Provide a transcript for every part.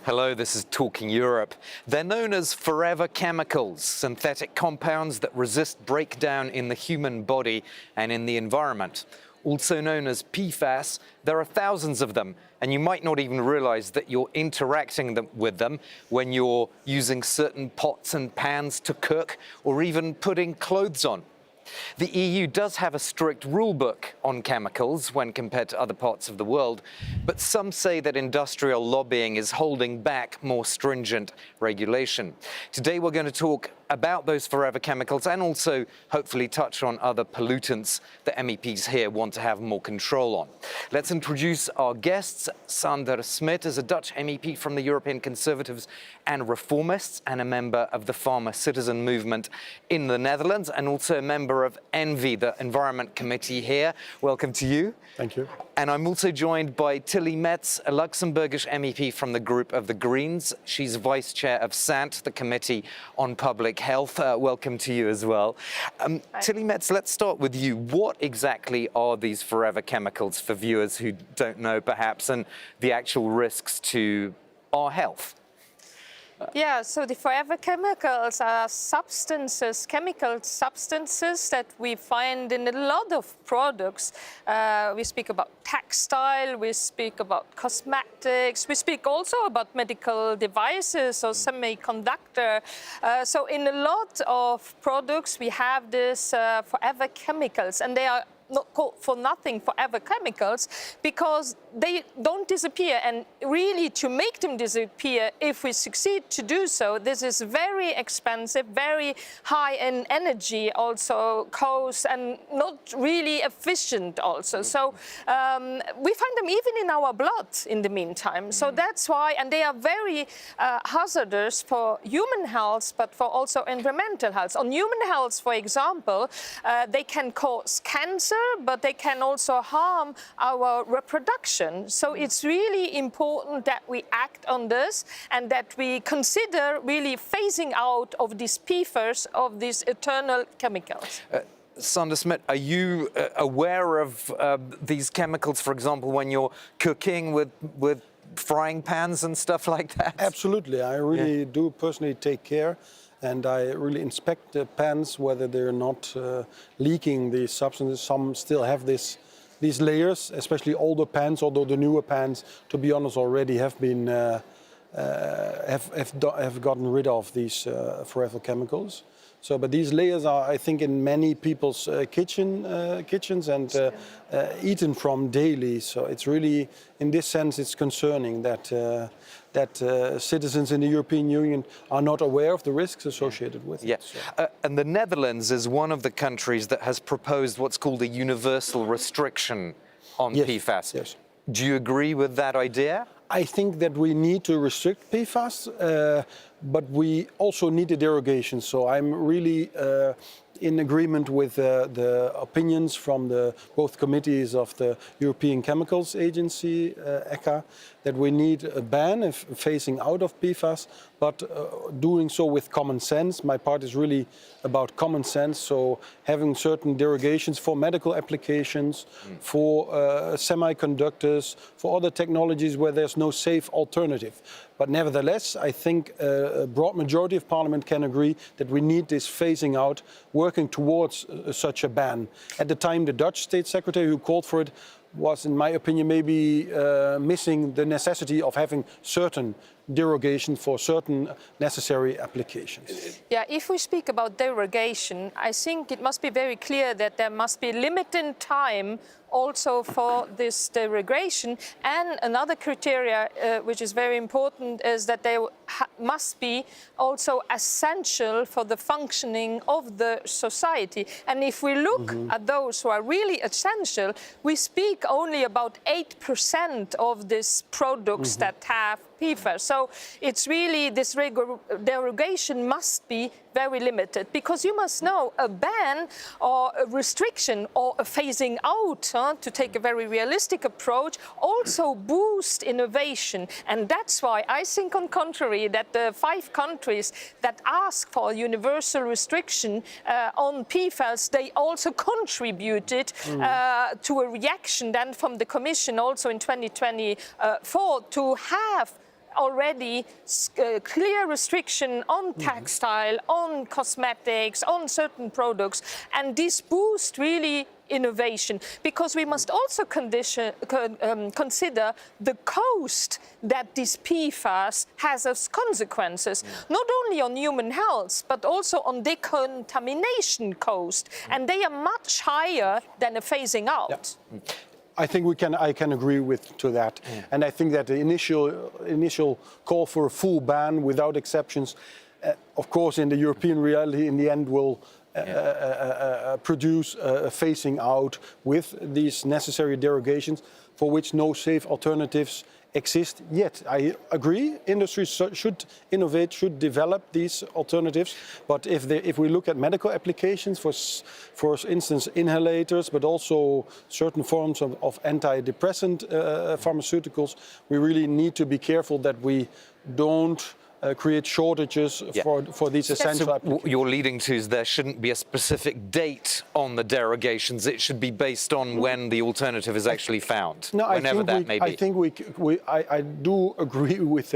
Hello, this is Talking Europe. They're known as forever chemicals, synthetic compounds that resist breakdown in the human body and in the environment. Also known as PFAS, there are thousands of them, and you might not even realize that you're interacting with them when you're using certain pots and pans to cook or even putting clothes on. The EU does have a strict rulebook on chemicals when compared to other parts of the world, but some say that industrial lobbying is holding back more stringent regulation. Today we're going to talk about those forever chemicals and also hopefully touch on other pollutants that MEPs here want to have more control on. Let's introduce our guests. Sander Smit is a Dutch MEP from the European Conservatives and Reformists and a member of the Farmer Citizen Movement in the Netherlands and also a member of ENVI, the Environment Committee here. Welcome to you. Thank you. And I'm also joined by Tilly Metz, a Luxembourgish MEP from the group of the Greens. She's vice chair of Sant, the Committee on Public Health. Welcome to you as well. Tilly Metz, let's start with you. What exactly are these forever chemicals for viewers who don't know perhaps, and the actual risks to our health? Yeah, so the forever chemicals are substances, chemical substances that we find in a lot of products. We speak about textile, we speak about cosmetics, we speak also about medical devices or semiconductor. So in a lot of products we have this forever chemicals, and they are not called for nothing forever chemicals because they don't disappear, and really to make them disappear, if we succeed to do so, this is very expensive, very high in energy also cost, and not really efficient also. So we find them even in our blood in the meantime. So that's why, and they are very hazardous for human health, but for also environmental health. On human health, for example, they can cause cancer, but they can also harm our reproduction. So it's really important that we act on this and that we consider really phasing out of these PFAS, of these eternal chemicals. Sander Smit, are you aware of these chemicals, for example, when you're cooking with frying pans and stuff like that? Absolutely. I really do personally take care. And I really inspect the pans, whether they're not leaking these substances. Some still have these layers, especially older pans, although the newer pans, to be honest, already have been have gotten rid of these forever chemicals. So, but these layers are, I think, in many people's kitchens and eaten from daily. So it's really, in this sense, it's concerning that citizens in the European Union are not aware of the risks associated with it. So. And the Netherlands is one of the countries that has proposed what's called a universal restriction on PFAS. Yes. Do you agree with that idea? I think that we need to restrict PFAS, but we also need a derogation. So I'm really in agreement with the opinions from both committees of the European Chemicals Agency, ECHA, that we need a ban of phasing out of PFAS, but doing so with common sense. My part is really about common sense, so having certain derogations for medical applications, for semiconductors, for other technologies where there's no safe alternative. But nevertheless, I think a broad majority of Parliament can agree that we need this phasing out, working towards such a ban. At the time, the Dutch State Secretary who called for it was, in my opinion, maybe missing the necessity of having certain derogation for certain necessary applications. Yeah, if we speak about derogation, I think it must be very clear that there must be limited time also for this derogation. And another criteria which is very important is that they must be also essential for the functioning of the society. And if we look at those who are really essential, we speak only about 8% of these products that have PFAS. So it's really, this derogation must be very limited, because you must know a ban or a restriction or a phasing out, to take a very realistic approach, also boost innovation. And that's why I think, on contrary, that the 5 countries that ask for universal restriction on PFAS, they also contributed to a reaction then from the Commission also in 2024 to have already clear restriction on textile, on cosmetics, on certain products, and this boosts really innovation, because we must also consider the cost that this PFAS has as consequences, not only on human health, but also on decontamination cost, and they are much higher than a phasing out. Yeah. I think I can agree to that. And I think that the initial call for a full ban without exceptions, of course, in the European reality, in the end will produce a phasing out with these necessary derogations for which no safe alternatives exist yet. I agree, industry should innovate, should develop these alternatives, but if we look at medical applications, for instance, inhalators, but also certain forms of antidepressant pharmaceuticals, we really need to be careful that we don't create shortages for these essential applications. What you're leading to is there shouldn't be a specific date on the derogations. It should be based on when the alternative is actually found, whenever that may be. I think I do agree with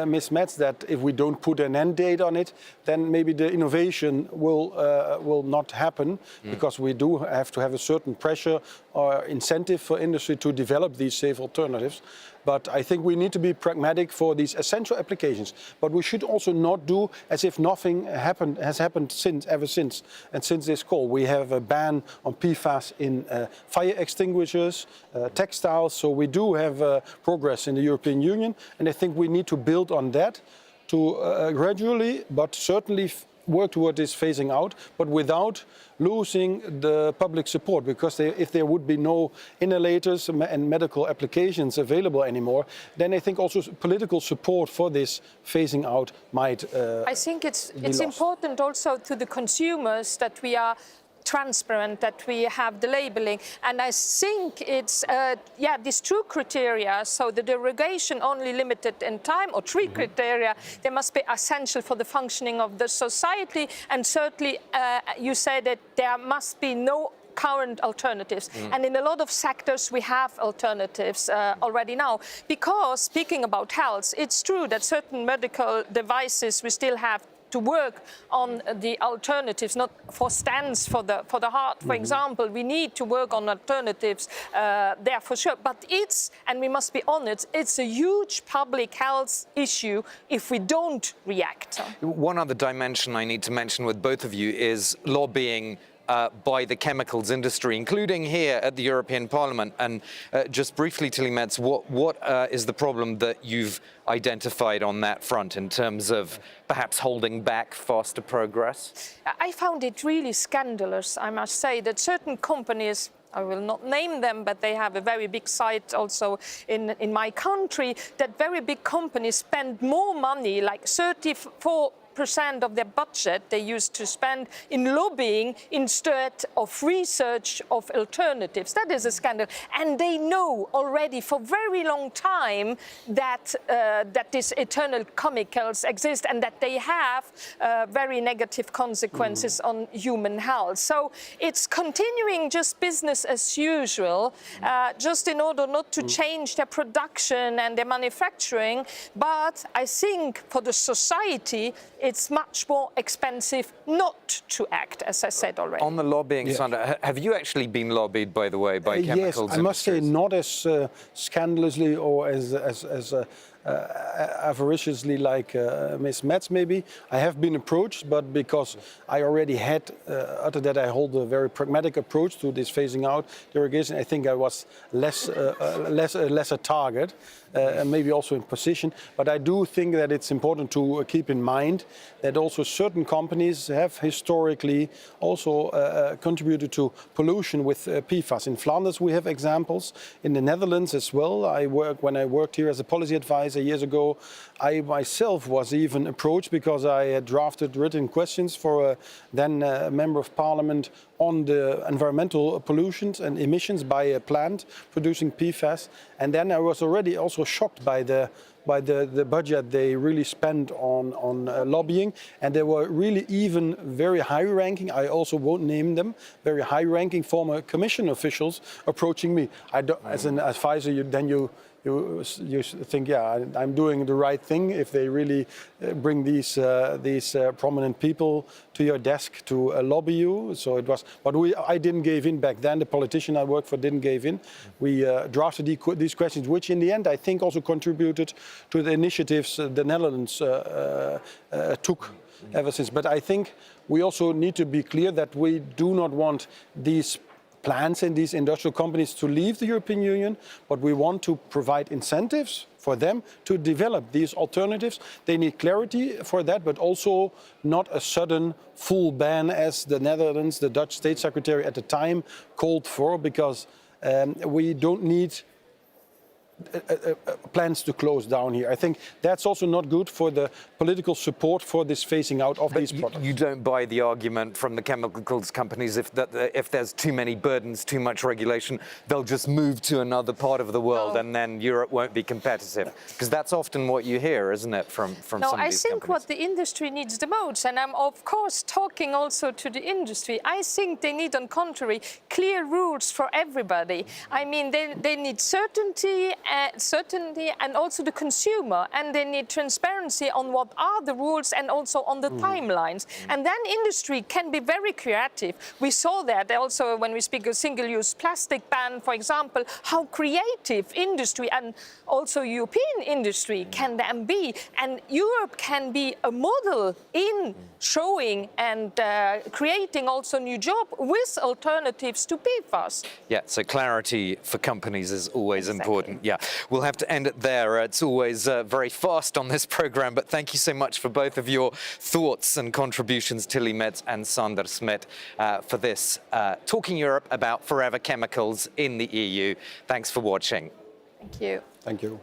Ms. Metz that if we don't put an end date on it, then maybe the innovation will not happen, because we do have to have a certain pressure or incentive for industry to develop these safe alternatives. But I think we need to be pragmatic for these essential applications. But we should also not do as if nothing has happened ever since. And since this call, we have a ban on PFAS in fire extinguishers, textiles. So we do have progress in the European Union. And I think we need to build on that to gradually, but certainly work toward this phasing out, but without losing the public support, because if there would be no inhalators and medical applications available anymore, then I think also political support for this phasing out might I think it's important also to the consumers that we are transparent, that we have the labeling, and I think it's these two criteria. So the derogation only limited in time, or three criteria, they must be essential for the functioning of the society, and certainly you say that there must be no current alternatives. And in a lot of sectors we have alternatives already now, because speaking about health, it's true that certain medical devices we still have to work on the alternatives, not for stents for the heart, for example. We need to work on alternatives there for sure. But and we must be honest, it's a huge public health issue if we don't react. One other dimension I need to mention with both of you is lobbying by the chemicals industry, including here at the European Parliament. And just briefly, Tilly Metz, what is the problem that you've identified on that front in terms of perhaps holding back faster progress? I found it really scandalous, I must say, that certain companies, I will not name them, but they have a very big site also in my country, that very big companies spend more money, like 34% of their budget they used to spend in lobbying instead of research of alternatives. That is a scandal. And they know already for a very long time that these eternal chemicals exist and that they have very negative consequences on human health. So it's continuing just business as usual, just in order not to change their production and their manufacturing. But I think for the society, it's much more expensive not to act, as I said already. On the lobbying side, have you actually been lobbied, by the way, by chemicals? Yes, I must say not as scandalously or as avariciously like Ms. Metz maybe. I have been approached, but because I already had, after that I hold a very pragmatic approach to this phasing out derogation, I think I was less a target, and maybe also in position. But I do think that it's important to keep in mind that also certain companies have historically also contributed to pollution with PFAS. In Flanders we have examples, in the Netherlands as well. When I worked here as a policy advisor years ago, I myself was even approached because I had drafted written questions for a then member of parliament on the environmental pollutions and emissions by a plant producing PFAS. And then I was already also shocked by the budget they really spent on lobbying, and there were really even very high-ranking, I also won't name them, very high-ranking former commission officials approaching me. As an advisor, you you think, yeah, I'm doing the right thing if they really bring these prominent people to your desk to lobby you. So it was, but I didn't give in back then. The politician I worked for didn't give in. We drafted these questions, which in the end I think also contributed to the initiatives the Netherlands took ever since. But I think we also need to be clear that we do not want these plants and these industrial companies to leave the European Union, but we want to provide incentives for them to develop these alternatives. They need clarity for that, but also not a sudden full ban as the Netherlands, the Dutch State Secretary at the time called for, because we don't need plans to close down here. I think that's also not good for the political support for this phasing out of these products. You don't buy the argument from the chemicals companies if there's too many burdens, too much regulation, they'll just move to another part of the world and then Europe won't be competitive. Because that's often what you hear, isn't it, from some of these companies? No, I think what the industry needs the most, and I'm of course talking also to the industry, I think they need, on contrary, clear rules for everybody. I mean, they need certainty and also the consumer, and they need transparency on what are the rules and also on the timelines. And then industry can be very creative. We saw that also when we speak of single-use plastic ban, for example, how creative industry and also European industry can then be. And Europe can be a model in showing and creating also new jobs with alternatives to PFAS. Yeah, so clarity for companies is always important. Yeah, we'll have to end it there. It's always very fast on this program, but thank you so much for both of your thoughts and contributions, Tilly Metz and Sander Smit, for this Talking Europe about forever chemicals in the EU. Thanks for watching. Thank you. Thank you.